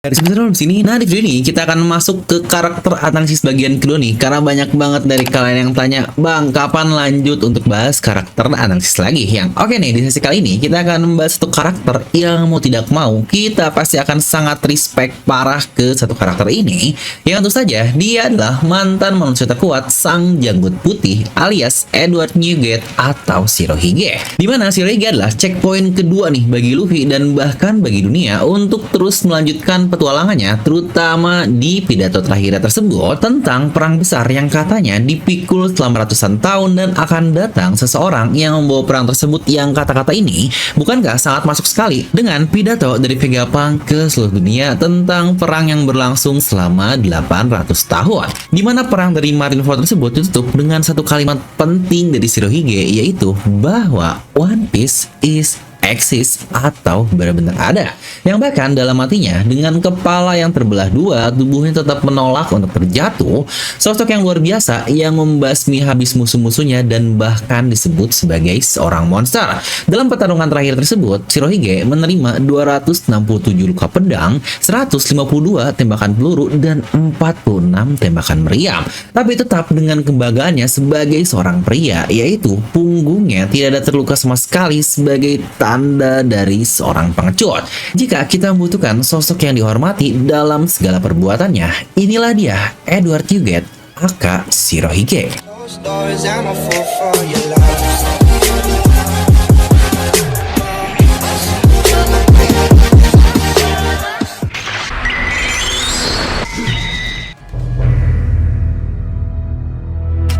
Dari sebentar di sini. Nah, di video ini kita akan masuk ke karakter analisis bagian kedua nih, karena banyak banget dari kalian yang tanya, "Bang, kapan lanjut untuk bahas karakter analisis lagi?" Oke nih, di sesi kali ini kita akan membahas satu karakter yang mau tidak mau kita pasti akan sangat respect parah ke satu karakter ini. Yang tentu saja dia adalah mantan manusia terkuat sang janggut putih alias Edward Newgate atau Shirohige. Dimana Shirohige adalah checkpoint kedua nih bagi Luffy dan bahkan bagi dunia untuk terus melanjutkan petualangannya, terutama di pidato terakhirnya tersebut tentang perang besar yang katanya dipikul selama ratusan tahun dan akan datang seseorang yang membawa perang tersebut, yang kata-kata ini bukankah sangat masuk sekali dengan pidato dari Vegapunk ke seluruh dunia tentang perang yang berlangsung selama 800 tahun, di mana perang dari Marineford tersebut ditutup dengan satu kalimat penting dari Shirohige, yaitu bahwa One Piece is eksis atau benar-benar ada, yang bahkan dalam hatinya dengan kepala yang terbelah dua, tubuhnya tetap menolak untuk terjatuh, sosok yang luar biasa yang membasmi habis musuh-musuhnya dan bahkan disebut sebagai seorang monster. Dalam pertarungan terakhir tersebut, Shirohige menerima 267 luka pedang, 152 tembakan peluru dan 46 tembakan meriam, tapi tetap dengan kebanggaannya sebagai seorang pria, yaitu punggungnya tidak ada terluka sama sekali sebagai tanda dari seorang pengecut. Jika kita membutuhkan sosok yang dihormati dalam segala perbuatannya, inilah dia Edward Newgate aka Shirohige.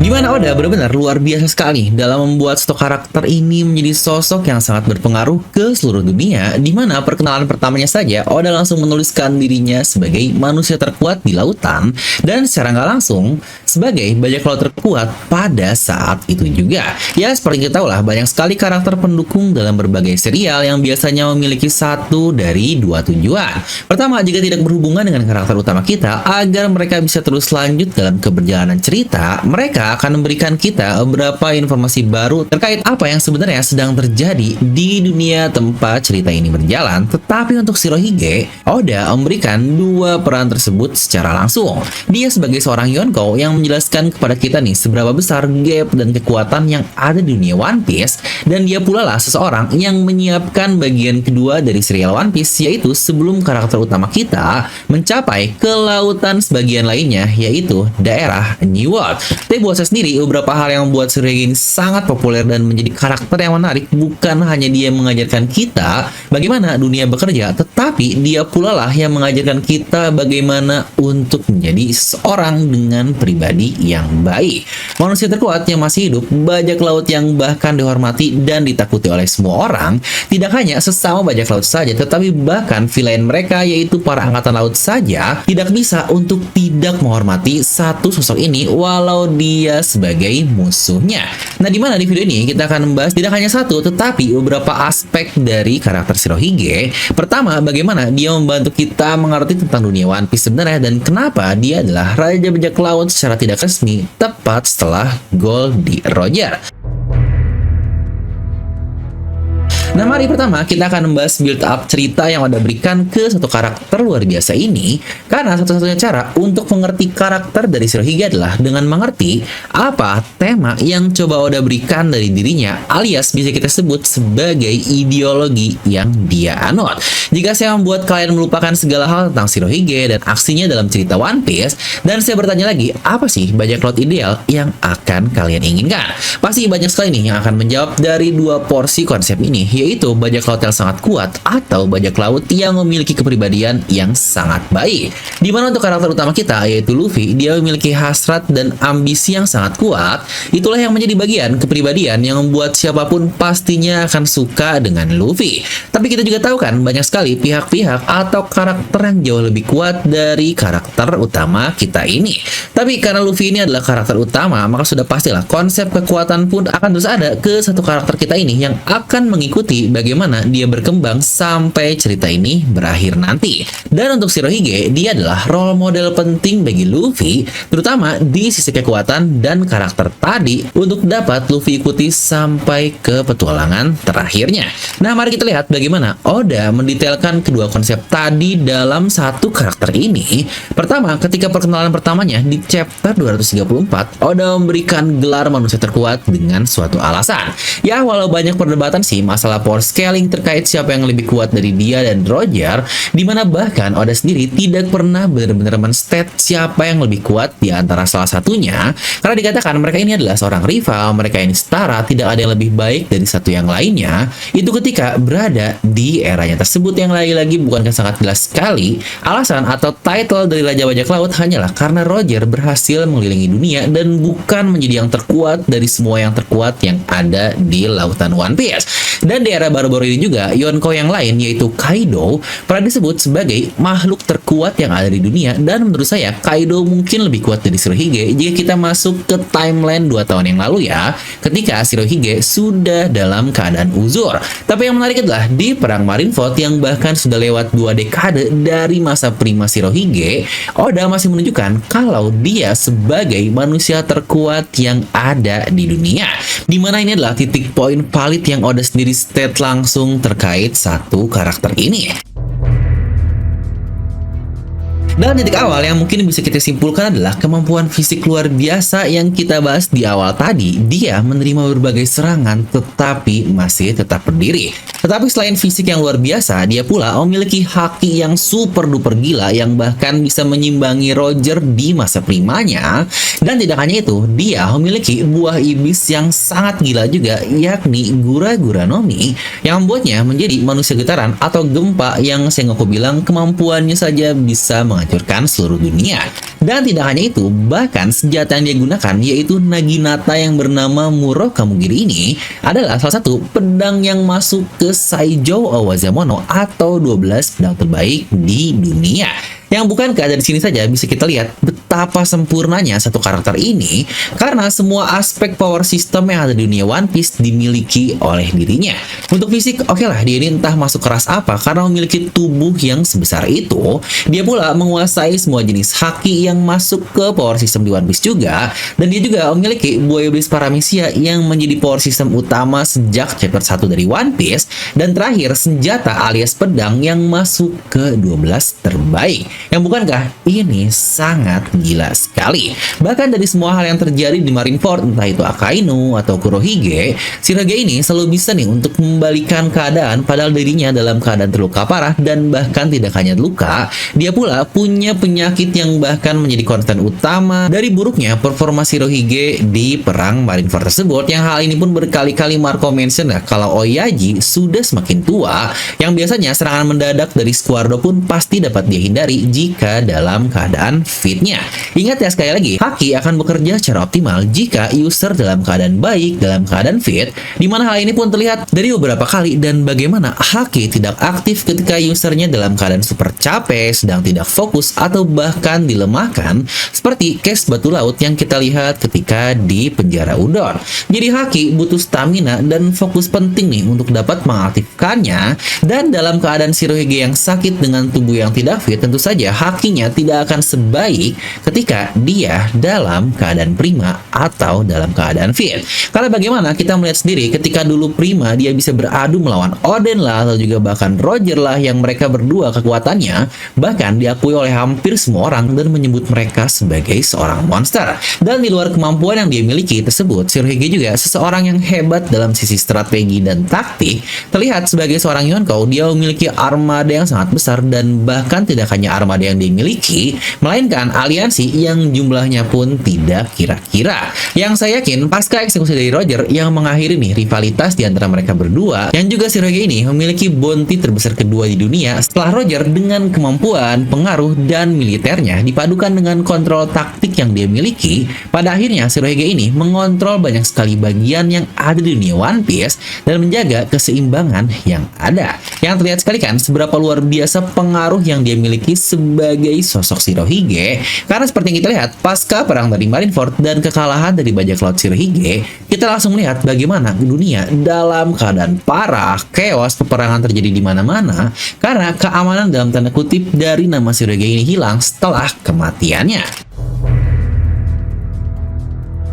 Dimana Oda benar-benar luar biasa sekali dalam membuat satu karakter ini menjadi sosok yang sangat berpengaruh ke seluruh dunia, dimana perkenalan pertamanya saja Oda langsung menuliskan dirinya sebagai manusia terkuat di lautan dan secara nggak langsung sebagai bajak laut terkuat pada saat itu juga. Ya, seperti kita tahu lah, banyak sekali karakter pendukung dalam berbagai serial yang biasanya memiliki satu dari dua tujuan. Pertama, jika tidak berhubungan dengan karakter utama kita, agar mereka bisa terus lanjut dalam keberjalanan cerita, mereka akan memberikan kita beberapa informasi baru terkait apa yang sebenarnya sedang terjadi di dunia tempat cerita ini berjalan. Tetapi untuk Shirohige, Oda memberikan dua peran tersebut secara langsung. Dia sebagai seorang Yonko yang menjelaskan kepada kita nih seberapa besar gap dan kekuatan yang ada di dunia One Piece, dan dia pula lah seseorang yang menyiapkan bagian kedua dari serial One Piece, yaitu sebelum karakter utama kita mencapai ke lautan sebagian lainnya, yaitu daerah New World. Tapi buat saya sendiri, beberapa hal yang membuat Shirohige ini sangat populer dan menjadi karakter yang menarik bukan hanya dia mengajarkan kita bagaimana dunia bekerja, tetapi dia pula lah yang mengajarkan kita bagaimana untuk menjadi seorang dengan pribadi yang baik. Manusia terkuat yang masih hidup, bajak laut yang bahkan dihormati dan ditakuti oleh semua orang, tidak hanya sesama bajak laut saja, tetapi bahkan villain mereka yaitu para angkatan laut saja tidak bisa untuk tidak menghormati satu sosok ini walau dia sebagai musuhnya. Nah, dimana di video ini kita akan membahas tidak hanya satu, tetapi beberapa aspek dari karakter Shirohige. Pertama, bagaimana dia membantu kita mengerti tentang dunia One Piece sebenarnya dan kenapa dia adalah raja bajak laut secara tidak resmi tepat setelah Goldie Roger. Nah, mari pertama kita akan membahas build up cerita yang Oda berikan ke satu karakter luar biasa ini, karena satu-satunya cara untuk mengerti karakter dari Shirohige adalah dengan mengerti apa tema yang coba Oda berikan dari dirinya, alias bisa kita sebut sebagai ideologi yang dia anut. Jika saya membuat kalian melupakan segala hal tentang Shirohige dan aksinya dalam cerita One Piece, dan saya bertanya lagi, apa sih bajak laut ideal yang akan kalian inginkan? Pasti banyak sekali nih yang akan menjawab dari dua porsi konsep ini, yaitu bajak laut yang sangat kuat atau bajak laut yang memiliki kepribadian yang sangat baik. Dimana untuk karakter utama kita yaitu Luffy, dia memiliki hasrat dan ambisi yang sangat kuat. Itulah yang menjadi bagian kepribadian yang membuat siapapun pastinya akan suka dengan Luffy. Tapi kita juga tahu kan, banyak sekali pihak-pihak atau karakter yang jauh lebih kuat dari karakter utama kita ini. Tapi karena Luffy ini adalah karakter utama, maka sudah pastilah konsep kekuatan pun akan terus ada ke satu karakter kita ini yang akan mengikuti mengikuti bagaimana dia berkembang sampai cerita ini berakhir nanti. Dan untuk Shirohige, dia adalah role model penting bagi Luffy, terutama di sisi kekuatan dan karakter tadi untuk dapat Luffy ikuti sampai ke petualangan terakhirnya. Nah, mari kita lihat bagaimana Oda mendetailkan kedua konsep tadi dalam satu karakter ini. Pertama, ketika perkenalan pertamanya di chapter 234, Oda memberikan gelar manusia terkuat dengan suatu alasan. Ya, walau banyak perdebatan sih masalah power scaling terkait siapa yang lebih kuat dari dia dan Roger, dimana bahkan Oda sendiri tidak pernah benar-benar men-state siapa yang lebih kuat di antara salah satunya, karena dikatakan mereka ini adalah seorang rival, mereka ini setara, tidak ada yang lebih baik dari satu yang lainnya. Itu ketika berada di eranya tersebut yang lagi-lagi bukankah sangat jelas sekali alasan atau title dari Raja Bajak Laut hanyalah karena Roger berhasil mengelilingi dunia dan bukan menjadi yang terkuat dari semua yang terkuat yang ada di lautan One Piece. Dan di era baru-baru ini juga, Yonko yang lain yaitu Kaido pernah disebut sebagai makhluk terkuat yang ada di dunia, dan menurut saya Kaido mungkin lebih kuat dari Shirohige jika kita masuk ke timeline 2 tahun yang lalu ya, ketika Shirohige sudah dalam keadaan uzur. Tapi yang menarik adalah di perang Marineford yang bahkan sudah lewat 2 dekade dari masa prima Shirohige, Oda masih menunjukkan kalau dia sebagai manusia terkuat yang ada di dunia. Dimana ini adalah titik poin valid yang Oda sendiri state langsung terkait satu karakter ini. Dan titik awal yang mungkin bisa kita simpulkan adalah kemampuan fisik luar biasa yang kita bahas di awal tadi. Dia menerima berbagai serangan tetapi masih tetap berdiri. Tetapi selain fisik yang luar biasa, dia pula memiliki haki yang super duper gila yang bahkan bisa menyimbangi Roger di masa primanya. Dan tidak hanya itu, dia memiliki buah iblis yang sangat gila juga, yakni Gura-Gura no Mi, yang membuatnya menjadi manusia getaran atau gempa yang Sengoku bilang kemampuannya saja bisa menghancurkan seluruh dunia. Dan tidak hanya itu, bahkan senjata yang dia gunakan yaitu Naginata yang bernama Murokamugiri ini adalah salah satu pedang yang masuk ke Saijou Owazamono atau 12 pedang terbaik di dunia. Yang bukankah dari sini saja bisa kita lihat betapa sempurnanya satu karakter ini, karena semua aspek power system yang ada di dunia One Piece dimiliki oleh dirinya. Untuk fisik, oke lah, dia ini entah masuk keras apa karena memiliki tubuh yang sebesar itu. Dia pula menguasai semua jenis haki yang masuk ke power system di One Piece juga, dan dia juga memiliki buah iblis Paramecia yang menjadi power system utama sejak chapter 1 dari One Piece, dan terakhir senjata alias pedang yang masuk ke 12 terbaik. Yang bukankah ini sangat gila sekali? Bahkan dari semua hal yang terjadi di Marineford, entah itu Akainu atau Kurohige, Shirohige ini selalu bisa nih untuk membalikan keadaan padahal dirinya dalam keadaan terluka parah, dan bahkan tidak hanya luka, dia pula punya penyakit yang bahkan menjadi konten utama dari buruknya performa Shirohige di perang Marineford tersebut, yang hal ini pun berkali-kali Marco mention ya, kalau Oyaji sudah semakin tua, yang biasanya serangan mendadak dari Squardo pun pasti dapat dia hindari jika dalam keadaan fitnya. Ingat ya, sekali lagi, haki akan bekerja secara optimal jika user dalam keadaan baik, dalam keadaan fit, dimana hal ini pun terlihat dari beberapa kali, dan bagaimana haki tidak aktif ketika usernya dalam keadaan super capek, sedang tidak fokus, atau bahkan dilemahkan, seperti case batu laut yang kita lihat ketika di penjara Udon. Jadi haki butuh stamina dan fokus penting nih untuk dapat mengaktifkannya, dan dalam keadaan Shirohige yang sakit dengan tubuh yang tidak fit, tentu saja hakinya tidak akan sebaik ketika dia dalam keadaan prima atau dalam keadaan fit. Karena bagaimana kita melihat sendiri ketika dulu prima dia bisa beradu melawan Oden lah, atau juga bahkan Roger lah, yang mereka berdua kekuatannya bahkan diakui oleh hampir semua orang dan menyebut mereka sebagai seorang monster. Dan di luar kemampuan yang dia miliki tersebut, Shirohige juga seseorang yang hebat dalam sisi strategi dan taktik. Terlihat sebagai seorang Yonko, dia memiliki armada yang sangat besar, dan bahkan tidak hanya armada yang dimiliki, melainkan aliansi yang jumlahnya pun tidak kira-kira. Yang saya yakin pasca eksekusi dari Roger yang mengakhiri nih rivalitas di antara mereka berdua, yang juga Shirohige ini memiliki bounty terbesar kedua di dunia setelah Roger, dengan kemampuan, pengaruh, dan militernya dipadukan dengan kontrol taktik yang dia miliki, pada akhirnya Shirohige ini mengontrol banyak sekali bagian yang ada di dunia One Piece dan menjaga keseimbangan yang ada. Yang terlihat sekali kan seberapa luar biasa pengaruh yang dia miliki sebagai sosok Shirohige. Karena seperti yang kita lihat, pasca perang dari Marineford dan kekalahan dari bajak laut Shirohige, kita langsung melihat bagaimana dunia dalam keadaan parah, chaos, peperangan terjadi di mana-mana, karena keamanan dalam tanda kutip dari nama Shirohige ini hilang setelah kematiannya.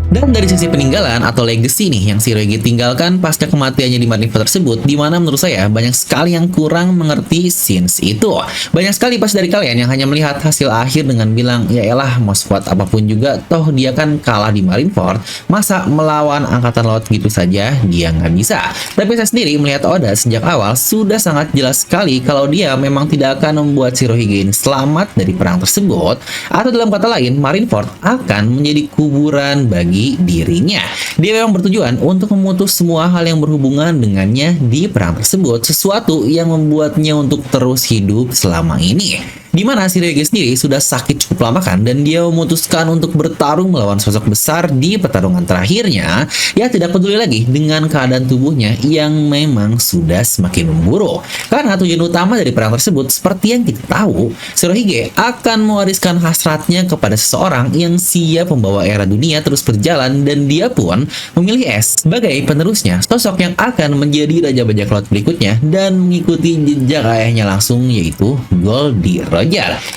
Dan dari sisi peninggalan atau legacy nih yang Shirohige tinggalkan pasca kematiannya di Marineford tersebut, di mana menurut saya banyak sekali yang kurang mengerti scenes itu. Banyak sekali pas dari kalian yang hanya melihat hasil akhir dengan bilang, ya elah mau squad apapun juga, toh dia kan kalah di Marineford, masa melawan angkatan laut gitu saja dia nggak bisa. Tapi saya sendiri melihat Oda sejak awal sudah sangat jelas sekali kalau dia memang tidak akan membuat Shirohige ini selamat dari perang tersebut, atau dalam kata lain, Marineford akan menjadi kuburan bagi dirinya. Dia memang bertujuan untuk memutus semua hal yang berhubungan dengannya di perang tersebut, sesuatu yang membuatnya untuk terus hidup selama ini. Di mana Shirohige sendiri sudah sakit cukup lama kan, dan dia memutuskan untuk bertarung melawan sosok besar di pertarungan terakhirnya. Ya tidak peduli lagi dengan keadaan tubuhnya yang memang sudah semakin memburuk. Karena tujuan utama dari perang tersebut, seperti yang kita tahu, Shirohige akan mewariskan hasratnya kepada seseorang yang siap membawa era dunia terus berjalan, dan dia pun memilih Ace sebagai penerusnya, sosok yang akan menjadi Raja Bajak Laut berikutnya dan mengikuti jejak ayahnya langsung, yaitu Goldie Roger.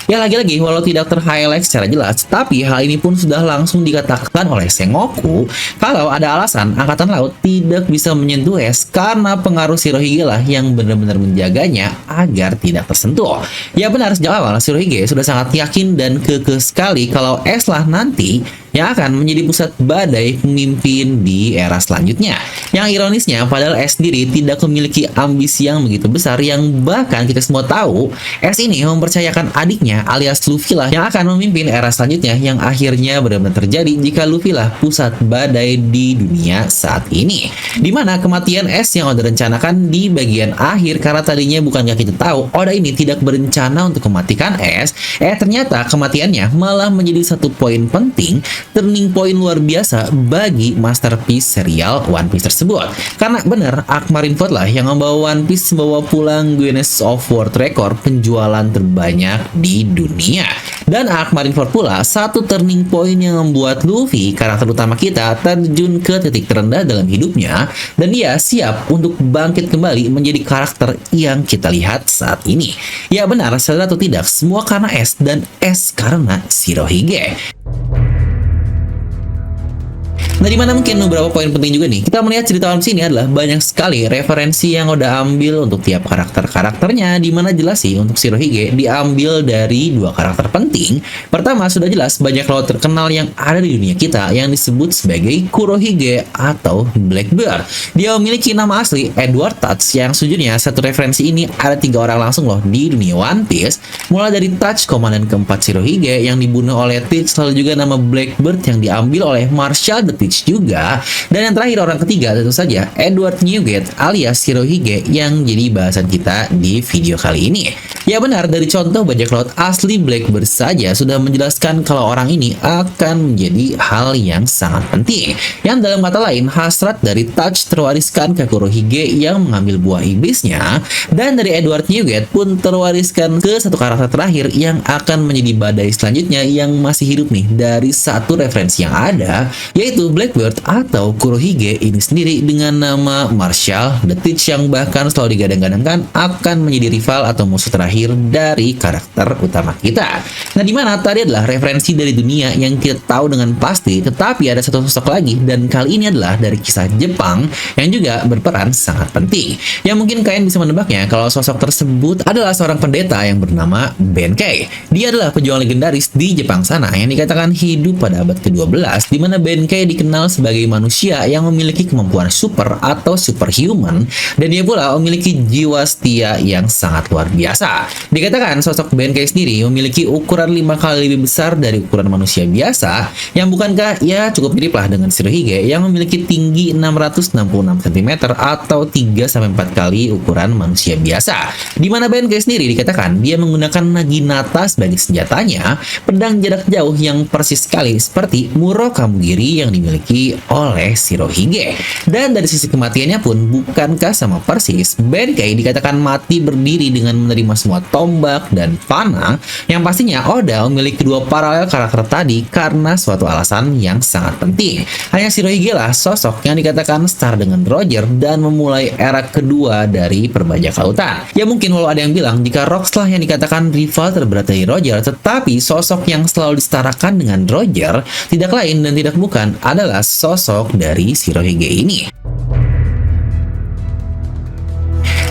Ya lagi-lagi walau tidak ter-highlight secara jelas, tapi hal ini pun sudah langsung dikatakan oleh Sengoku kalau ada alasan Angkatan Laut tidak bisa menyentuh Ace karena pengaruh Shirohige lah yang benar-benar menjaganya agar tidak tersentuh. Ya benar, sejak awal Shirohige sudah sangat yakin dan kekeh sekali kalau Ace lah nanti yang akan menjadi pusat badai pemimpin di era selanjutnya. Yang ironisnya, padahal Ace sendiri tidak memiliki ambisi yang begitu besar, yang bahkan kita semua tahu Ace ini mempercayakan adiknya alias Luffy lah yang akan memimpin era selanjutnya, yang akhirnya benar-benar terjadi jika Luffy lah pusat badai di dunia saat ini. Dimana kematian Ace yang Oda rencanakan di bagian akhir, karena tadinya bukankah kita tahu Oda ini tidak berencana untuk mematikan Ace, ternyata kematiannya malah menjadi satu poin penting, turning point luar biasa bagi masterpiece serial One Piece tersebut. Karena benar, arc Marineford lah yang membawa One Piece membawa pulang Guinness of World Record penjualan terbanyak di dunia. Dan arc Marineford pula satu turning point yang membuat Luffy, karakter utama kita, terjun ke titik terendah dalam hidupnya, dan dia siap untuk bangkit kembali menjadi karakter yang kita lihat saat ini. Ya benar, sadar atau tidak, semua karena Ace, dan Ace karena Shirohige. Nah, dimana mungkin beberapa poin penting juga nih. Kita melihat cerita dalam sini adalah banyak sekali referensi yang udah ambil untuk tiap karakternya, dimana jelas sih untuk Shirohige diambil dari dua karakter penting. Pertama, sudah jelas bajak laut terkenal yang ada di dunia kita yang disebut sebagai Kurohige atau Blackbeard. Dia memiliki nama asli Edward Touch, yang sejujurnya satu referensi ini ada 3 orang langsung loh di dunia One Piece. Mulai dari Touch, komandan keempat Shirohige yang dibunuh oleh Teach, lalu juga nama Blackbeard yang diambil oleh Marshall the Teach juga, dan yang terakhir orang ketiga tentu saja Edward Newgate alias Shirohige yang jadi bahasan kita di video kali ini. Ya benar, dari contoh bajak laut asli Blackbeard saja sudah menjelaskan kalau orang ini akan menjadi hal yang sangat penting, yang dalam kata lain hasrat dari Touch terwariskan ke Kurohige yang mengambil buah iblisnya, dan dari Edward Newgate pun terwariskan ke satu karakter terakhir yang akan menjadi badai selanjutnya yang masih hidup nih dari satu referensi yang ada, yaitu Blackbeard atau Kurohige ini sendiri dengan nama Marshall the Teach, yang bahkan selalu digadang-gadangkan akan menjadi rival atau musuh terakhir dari karakter utama kita. Nah, dimana tadi adalah referensi dari dunia yang kita tahu dengan pasti, tetapi ada satu sosok lagi, dan kali ini adalah dari kisah Jepang yang juga berperan sangat penting. Yang mungkin kalian bisa menebaknya kalau sosok tersebut adalah seorang pendeta yang bernama Benkei. Dia adalah pejuang legendaris di Jepang sana yang dikatakan hidup pada abad ke-12, di mana Benkei dikenal sebagai manusia yang memiliki kemampuan super atau superhuman, dan dia pula memiliki jiwa setia yang sangat luar biasa. Dikatakan sosok Benkei sendiri memiliki ukuran 5 kali lebih besar dari ukuran manusia biasa, yang bukankah ya cukup mirip lah dengan Shirohige yang memiliki tinggi 666 cm atau 3-4 kali ukuran manusia biasa. Di mana Benkei sendiri dikatakan dia menggunakan Naginata sebagai senjatanya, pedang jarak jauh yang persis sekali seperti Muro Kamugiri yang dimiliki dimiliki oleh Shirohige. Dan dari sisi kematiannya pun, bukankah sama persis Benkei dikatakan mati berdiri dengan menerima semua tombak dan panah, yang pastinya Oda memiliki kedua paralel karakter tadi karena suatu alasan yang sangat penting. Hanya Shirohige lah sosok yang dikatakan setara dengan Roger dan memulai era kedua dari perbajak lautan. Ya mungkin walau ada yang bilang jika Rocks lah yang dikatakan rival terberat dari Roger, tetapi sosok yang selalu disetarakan dengan Roger tidak lain dan tidak bukan adalah sosok dari Shirohige ini.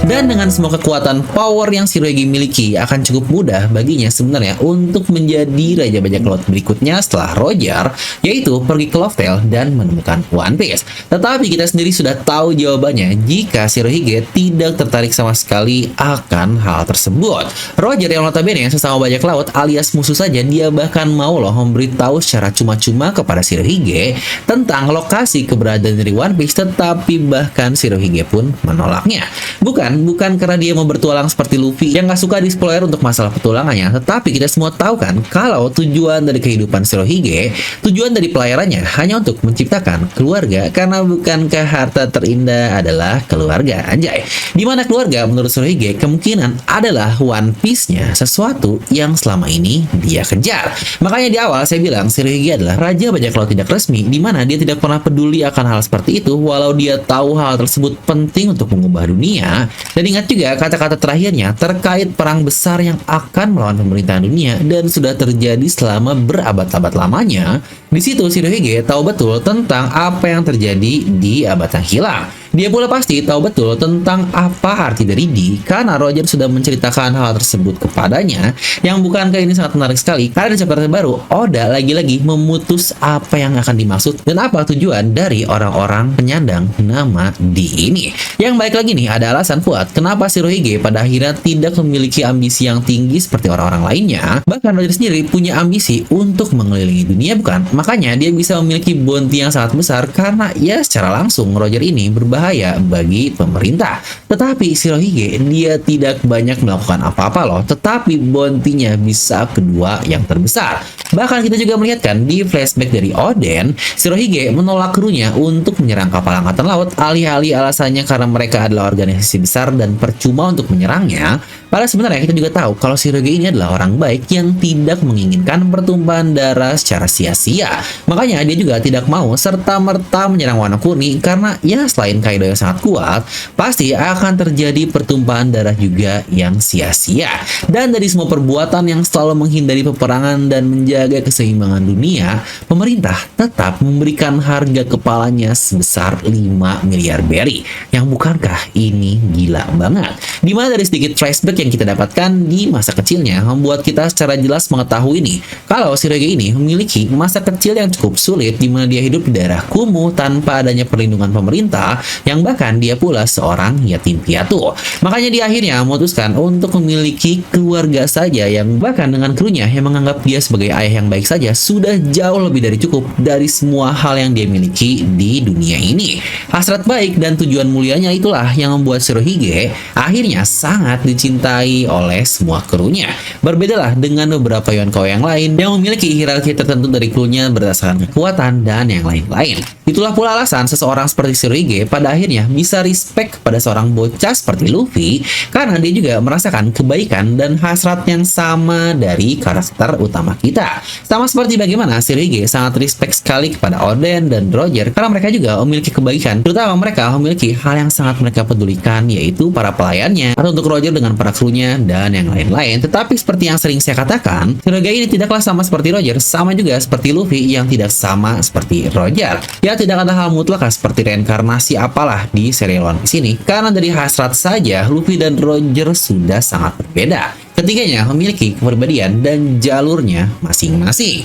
Dan dengan semua kekuatan power yang Shirohige miliki, akan cukup mudah baginya sebenarnya untuk menjadi Raja Bajak Laut berikutnya setelah Roger, yaitu pergi ke Loftel dan menemukan One Piece. Tetapi kita sendiri sudah tahu jawabannya jika Shirohige tidak tertarik sama sekali akan hal tersebut. Roger yang notabene sesama bajak laut alias musuh saja, dia bahkan mau loh memberitahu secara cuma-cuma kepada Shirohige tentang lokasi keberadaan dari One Piece, tetapi bahkan Shirohige pun menolaknya. Bukan karena dia mau bertualang seperti Luffy yang gak suka di-spoiler untuk masalah petualangannya, tetapi kita semua tahu kan kalau tujuan dari kehidupan Shirohige, tujuan dari pelayarannya hanya untuk menciptakan keluarga, karena bukankah harta terindah adalah keluarga, anjay. Dimana keluarga menurut Shirohige kemungkinan adalah One Piece-nya, sesuatu yang selama ini dia kejar. Makanya di awal saya bilang Shirohige adalah Raja Bajak Laut tidak resmi, dimana dia tidak pernah peduli akan hal seperti itu walau dia tahu hal tersebut penting untuk mengubah dunia. Dan ingat juga kata-kata terakhirnya terkait perang besar yang akan melawan pemerintahan dunia dan sudah terjadi selama berabad-abad lamanya. Di situ Shirohige tahu betul tentang apa yang terjadi di abad yang hilang. Dia pula pasti tahu betul tentang apa arti dari D, karena Roger sudah menceritakan hal tersebut kepadanya, yang bukankah ini sangat menarik sekali, karena di chapter terbaru, Oda lagi-lagi memutus apa yang akan dimaksud dan apa tujuan dari orang-orang penyandang nama D ini. Yang baik lagi nih, ada alasan kuat kenapa Shirohige pada akhirnya tidak memiliki ambisi yang tinggi seperti orang-orang lainnya. Bahkan Roger sendiri punya ambisi untuk mengelilingi dunia, bukan? Makanya dia bisa memiliki bounty yang sangat besar, karena ya secara langsung Roger ini berbahaya bagi pemerintah. Tetapi Shirohige dia tidak banyak melakukan apa-apa loh, tetapi bounty-nya bisa kedua yang terbesar. Bahkan kita juga melihatkan di flashback dari Oden, Shirohige menolak krunya untuk menyerang kapal angkatan laut, alih-alih alasannya karena mereka adalah organisasi besar dan percuma untuk menyerangnya. Padahal sebenarnya kita juga tahu kalau Shirohige ini adalah orang baik yang tidak menginginkan pertumpahan darah secara sia-sia. Makanya dia juga tidak mau serta-merta menyerang Wano Kuni, karena ya selain Kaido yang sangat kuat, pasti akan terjadi pertumpahan darah juga yang sia-sia. Dan dari semua perbuatan yang selalu menghindari peperangan dan menjaga keseimbangan dunia, pemerintah tetap memberikan harga kepalanya sebesar 5 miliar berry. Yang bukankah ini gila banget? Dimana dari sedikit flashback yang kita dapatkan di masa kecilnya membuat kita secara jelas mengetahui nih kalau Shirohige ini memiliki masa kecil yang cukup sulit, di mana dia hidup di daerah kumuh tanpa adanya perlindungan pemerintah, yang bahkan dia pula seorang yatim piatu. Makanya dia akhirnya memutuskan untuk memiliki keluarga saja, yang bahkan dengan krunya yang menganggap dia sebagai ayah yang baik saja sudah jauh lebih dari cukup dari semua hal yang dia miliki di dunia ini. Hasrat baik dan tujuan mulianya itulah yang membuat Shirohige akhirnya sangat dicintai oleh semua krunya. Berbedalah dengan beberapa Yonko yang lain yang memiliki hierarki tertentu dari krunya berdasarkan kekuatan dan yang lain-lain. Itulah pula alasan seseorang seperti Shirohige pada akhirnya bisa respect pada seorang bocah seperti Luffy, karena dia juga merasakan kebaikan dan hasrat yang sama dari karakter utama kita. Sama seperti bagaimana Shirohige sangat respect sekali kepada Oden dan Roger, karena mereka juga memiliki kebaikan, terutama mereka memiliki hal yang sangat mereka pedulikan, yaitu para pelayannya, atau untuk Roger dengan para krunya dan yang lain-lain. Tetapi seperti yang sering saya katakan, Shirohige ini tidaklah sama seperti Roger, sama juga seperti Luffy yang tidak sama seperti Roger. Ya, tidak ada hal mutlak seperti reinkarnasi apalah di serial One Piece ini, karena dari hasrat saja Luffy dan Roger sudah sangat berbeda. Ketiganya memiliki kepribadian dan jalurnya masing-masing.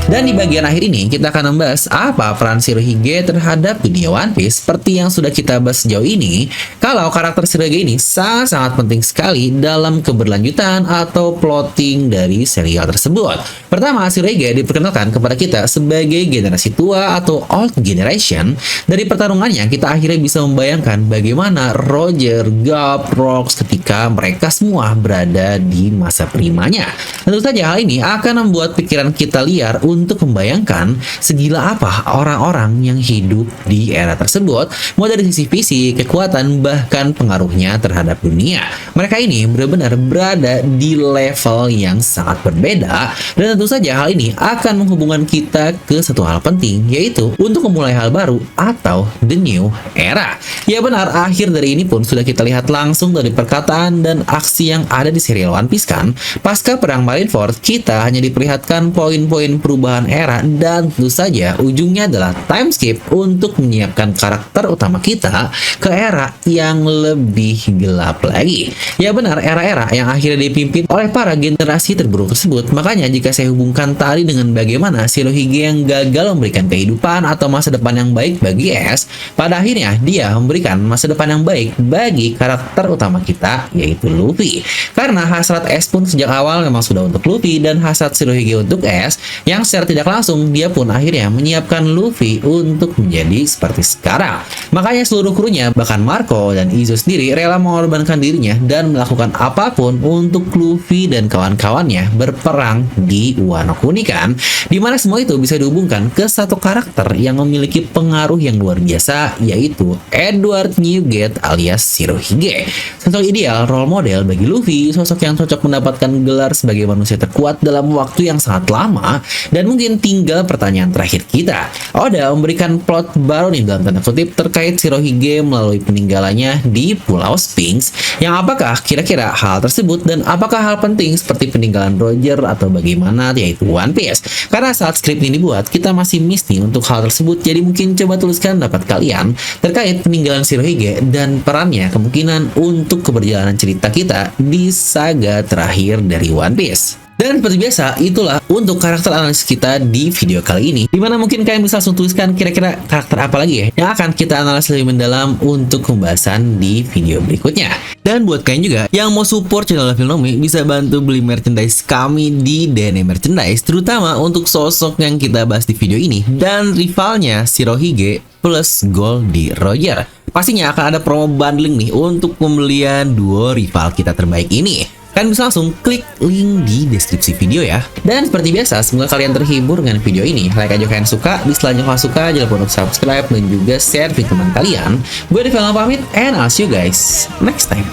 Dan di bagian akhir ini kita akan membahas apa peran Shirohige terhadap dunia One Piece. Seperti yang sudah kita bahas sejauh ini, kalau karakter Shirohige ini sangat-sangat penting sekali dalam keberlanjutan atau plotting dari serial tersebut. Pertama, Shirohige diperkenalkan kepada kita sebagai generasi tua atau old generation. Dari pertarungannya kita akhirnya bisa membayangkan bagaimana Roger, Garp, Rocks ketika mereka semua berada di masa primanya. Tentu saja hal ini akan membuat pikiran kita liar untuk membayangkan segila apa orang-orang yang hidup di era tersebut, mau dari sisi fisik, kekuatan, bahkan pengaruhnya terhadap dunia. Mereka ini benar-benar berada di level yang sangat berbeda, dan tentu saja hal ini akan menghubungkan kita ke satu hal penting, yaitu untuk memulai hal baru atau the new era. Ya benar, akhir dari ini pun sudah kita lihat langsung dari perkataan dan aksi yang ada di serial One Piece kan. Pasca perang Marineford, kita hanya diperlihatkan poin-poin perubahan era, dan tentu saja ujungnya adalah time skip untuk menyiapkan karakter utama kita ke era yang lebih gelap lagi. Ya benar, era-era yang akhirnya dipimpin oleh para generasi terburuk tersebut. Makanya jika saya hubungkan tadi dengan bagaimana Shirohige yang gagal memberikan kehidupan atau masa depan yang baik bagi Ace, pada akhirnya dia memberikan masa depan yang baik bagi karakter utama kita, yaitu Luffy. Karena hasrat Ace pun sejak awal memang sudah untuk Luffy, dan hasrat Shirohige untuk Ace yang secara tidak langsung dia pun akhirnya menyiapkan Luffy untuk menjadi seperti sekarang. Makanya seluruh krunya, bahkan Marco dan Izo sendiri rela mengorbankan dirinya dan melakukan apapun untuk Luffy dan kawan-kawannya berperang di Wano Kuni kan. Dimana semua itu bisa dihubungkan ke satu karakter yang memiliki pengaruh yang luar biasa, yaitu Edward Newgate alias Shirohige. Sosok ideal role model bagi Luffy, sosok yang cocok mendapatkan gelar sebagai manusia terkuat dalam waktu yang sangat lama. Dan mungkin tinggal pertanyaan terakhir kita, Oda memberikan plot baru nih dalam tanda kutip terkait Shirohige melalui peninggalannya di Pulau Sphinx. Yang apakah kira-kira hal tersebut, dan apakah hal penting seperti peninggalan Roger atau bagaimana, yaitu One Piece. Karena saat skrip ini dibuat, kita masih miss nih untuk hal tersebut. Jadi mungkin coba tuliskan pendapat kalian terkait peninggalan Shirohige dan perannya kemungkinan untuk keberjalanan cerita kita di saga terakhir dari One Piece. Dan seperti biasa, itulah untuk karakter analisis kita di video kali ini. Dimana mungkin kalian bisa langsung tuliskan kira-kira karakter apa lagi ya yang akan kita analisis lebih mendalam untuk pembahasan di video berikutnya. Dan buat kalian juga yang mau support channel Filmnomi, bisa bantu beli merchandise kami di DNA Merchandise, terutama untuk sosok yang kita bahas di video ini dan rivalnya Shirohige plus Goldie Roger. Pastinya akan ada promo bundling nih untuk pembelian duo rival kita terbaik ini. Kalian bisa langsung klik link di deskripsi video ya. Dan seperti biasa, semoga kalian terhibur dengan video ini. Like aja kalian suka, dislike kalau suka, jangan lupa untuk subscribe dan juga share ke teman kalian. Gue Devil pamit, and I'll see you guys next time.